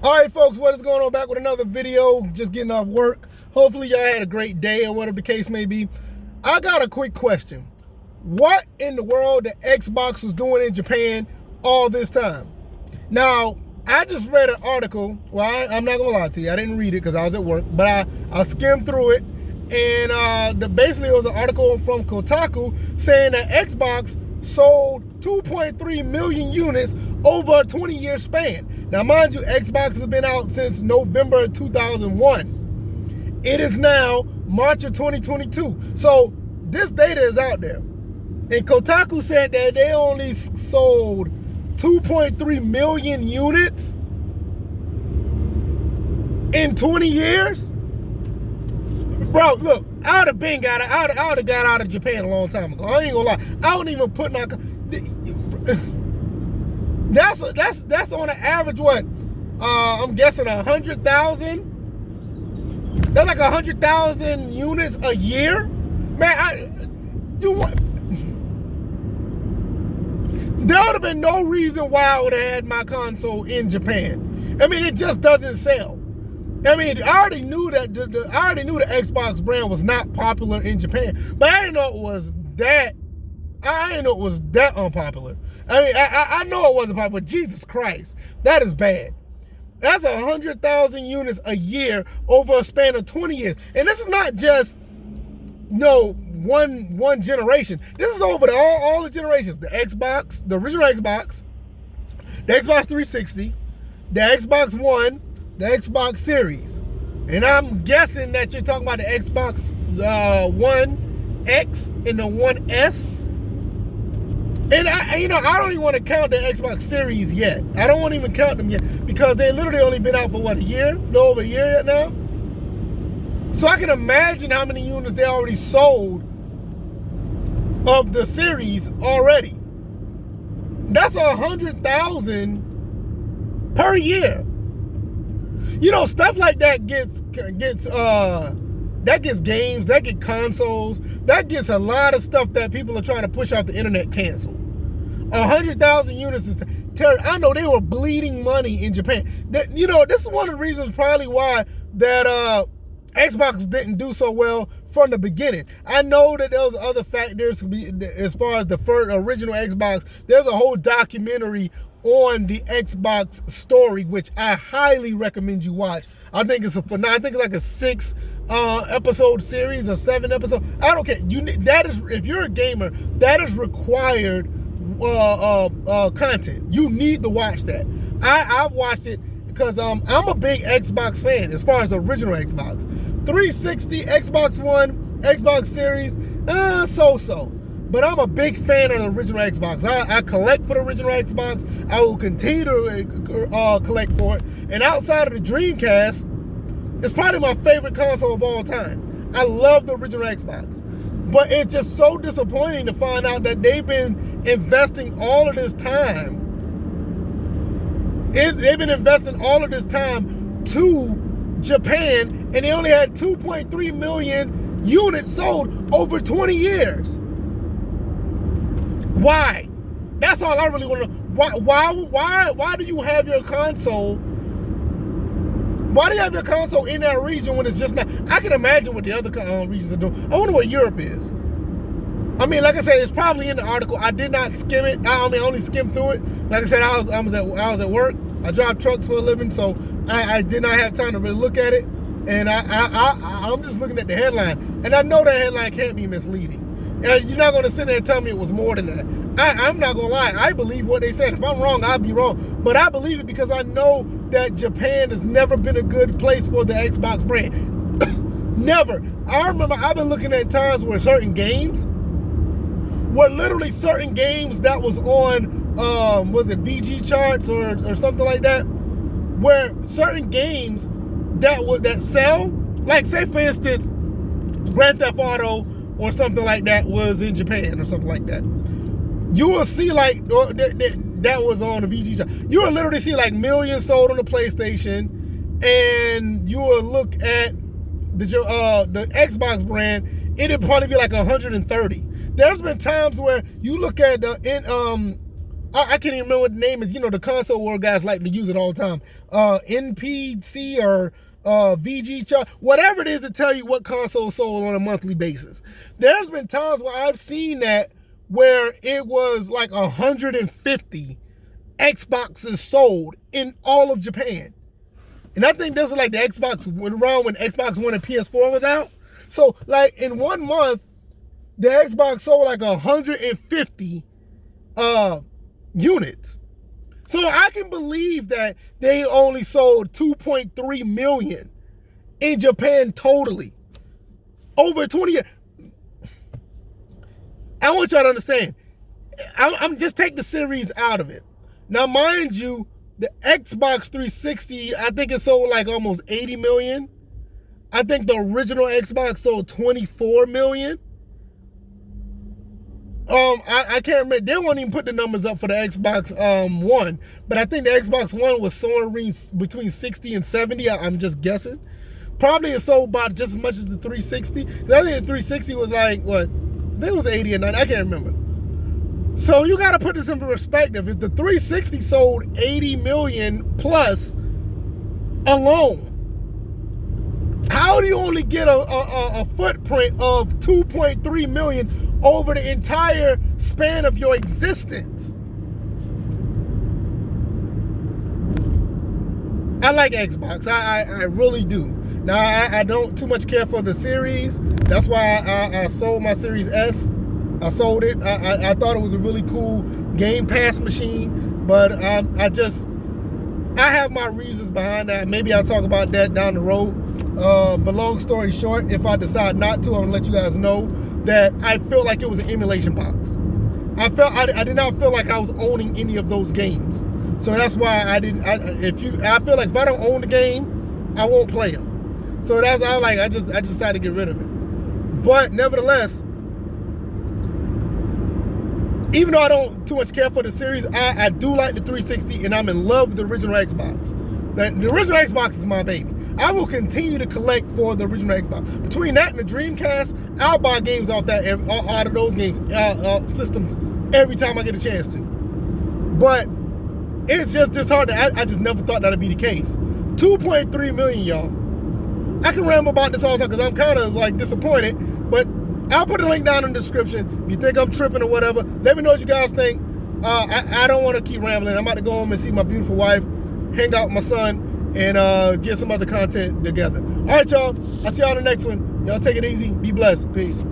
All right, folks, what is going on? Back with another video, just getting off work. Hopefully y'all had a great day or whatever the case may be. I got a quick question. What in the world the Xbox was doing in Japan all this time? Now, I just read an article. Well, I'm not gonna lie to you, I didn't read it because I was at work, but I skimmed through it, and basically it was an article from Kotaku saying that Xbox sold 2.3 million units over a 20-year span. Now, mind you, Xbox has been out since November 2001. It is now March of 2022. So this data is out there. And Kotaku said that they only sold 2.3 million units in 20 years. Bro, look, I would have got out of Japan a long time ago. I ain't gonna lie. I wouldn't even put my... That's on an average, what? I'm guessing 100,000. That's like 100,000 units a year. Man, there would have been no reason why I would have had my console in Japan. I mean, it just doesn't sell. I mean, I already knew the Xbox brand was not popular in Japan, but I didn't know it was that. I didn't know it was that unpopular. I mean, I know it wasn't popular. Jesus Christ, that is bad. That's 100,000 units a year over a span of 20 years, and this is not just one generation. This is over all the generations. The Xbox, the original Xbox, the Xbox 360, the Xbox One, the Xbox Series, and I'm guessing that you're talking about the Xbox One X and the One S. And I don't even want to count the Xbox Series yet. I don't want to even count them yet because they literally only been out for what, a year? A little over a year yet now. So I can imagine how many units they already sold of the series already. That's 100,000 per year. You know, stuff like that gets games, that gets consoles, that gets a lot of stuff that people are trying to push off the internet canceled. 100,000 units is terrible. I know they were bleeding money in Japan. This is one of the reasons probably why that Xbox didn't do so well from the beginning. I know that there was other factors as far as the first original Xbox. There's a whole documentary on the Xbox story, which I highly recommend you watch. I think it's like a 6 episode series or 7 episodes. I don't care. If you're a gamer, that is required content. You need to watch that. I've watched it because I'm a big Xbox fan as far as the original Xbox. 360, Xbox One, Xbox Series, so-so. But I'm a big fan of the original Xbox. I collect for the original Xbox. I will continue to collect for it. And outside of the Dreamcast, it's probably my favorite console of all time. I love the original Xbox. But it's just so disappointing to find out that they've been investing all of this time. They've been investing all of this time to Japan, and they only had 2.3 million units sold over 20 years. Why? That's all I really want to know. Why do you have your console? Why do you have your console in that region when it's just not? I can imagine what the other regions are doing. I wonder what Europe is. I mean, like I said, it's probably in the article. I did not skim it. I only skimmed through it. Like I said, I was at work. I drive trucks for a living, so I did not have time to really look at it. And I'm just looking at the headline, and I know that headline can't be misleading. And you're not going to sit there and tell me it was more than that. I'm not going to lie. I believe what they said. If I'm wrong, I'll be wrong. But I believe it because I know that Japan has never been a good place for the Xbox brand. Never. I remember I've been looking at times where certain games that was on, was it VG charts or something like that? Where certain games that sell, like say for instance, Grand Theft Auto or something like that was in Japan or something like that. You will see like that was on the VG chart. You will literally see like millions sold on the PlayStation, and you will look at the Xbox brand, it'd probably be like 130. There's been times where you look at I can't even remember what the name is. You know, the console war guys like to use it all the time. NPC or VG chart, whatever it is to tell you what console sold on a monthly basis. There's been times where I've seen that where it was like 150 Xboxes sold in all of Japan. And I think this is like the Xbox went around when Xbox One and PS4 was out. So like in 1 month, the Xbox sold like 150 units. So I can believe that they only sold 2.3 million in Japan totally. Over 20 years. I want y'all to understand. I'm just take the series out of it. Now, mind you, the Xbox 360, I think it sold like almost 80 million. I think the original Xbox sold 24 million. I can't remember. They won't even put the numbers up for the Xbox One, but I think the Xbox One was somewhere between 60 and 70. I'm just guessing. Probably it sold about just as much as the 360. I think the 360 was like, what? I think it was 80 or 90. I can't remember. So you got to put this in perspective. If the 360 sold 80 million plus alone, how do you only get a footprint of 2.3 million over the entire span of your existence? I like Xbox. I really do. Now, I don't too much care for the series. That's why I sold my Series S. I sold it. I thought it was a really cool Game Pass machine, but I have my reasons behind that. Maybe I'll talk about that down the road. But long story short, if I decide not to, I'm gonna let you guys know that I feel like it was an emulation box. I did not feel like I was owning any of those games. So that's why I feel like if I don't own the game, I won't play them. So that's how I just decided to get rid of it. But nevertheless, even though I don't too much care for the series, I do like the 360, and I'm in love with the original Xbox. The original Xbox is my baby. I will continue to collect for the original Xbox. Between that and the Dreamcast, I'll buy games out of those games systems every time I get a chance to. But it's just disheartening. I just never thought that'd be the case. 2.3 million, y'all. I can ramble about this all the time because I'm kind of like disappointed, but I'll put a link down in the description. If you think I'm tripping or whatever, let me know what you guys think. I don't want to keep rambling. I'm about to go home and see my beautiful wife, hang out with my son, and get some other content together. All right, y'all. I'll see y'all in the next one. Y'all take it easy. Be blessed. Peace.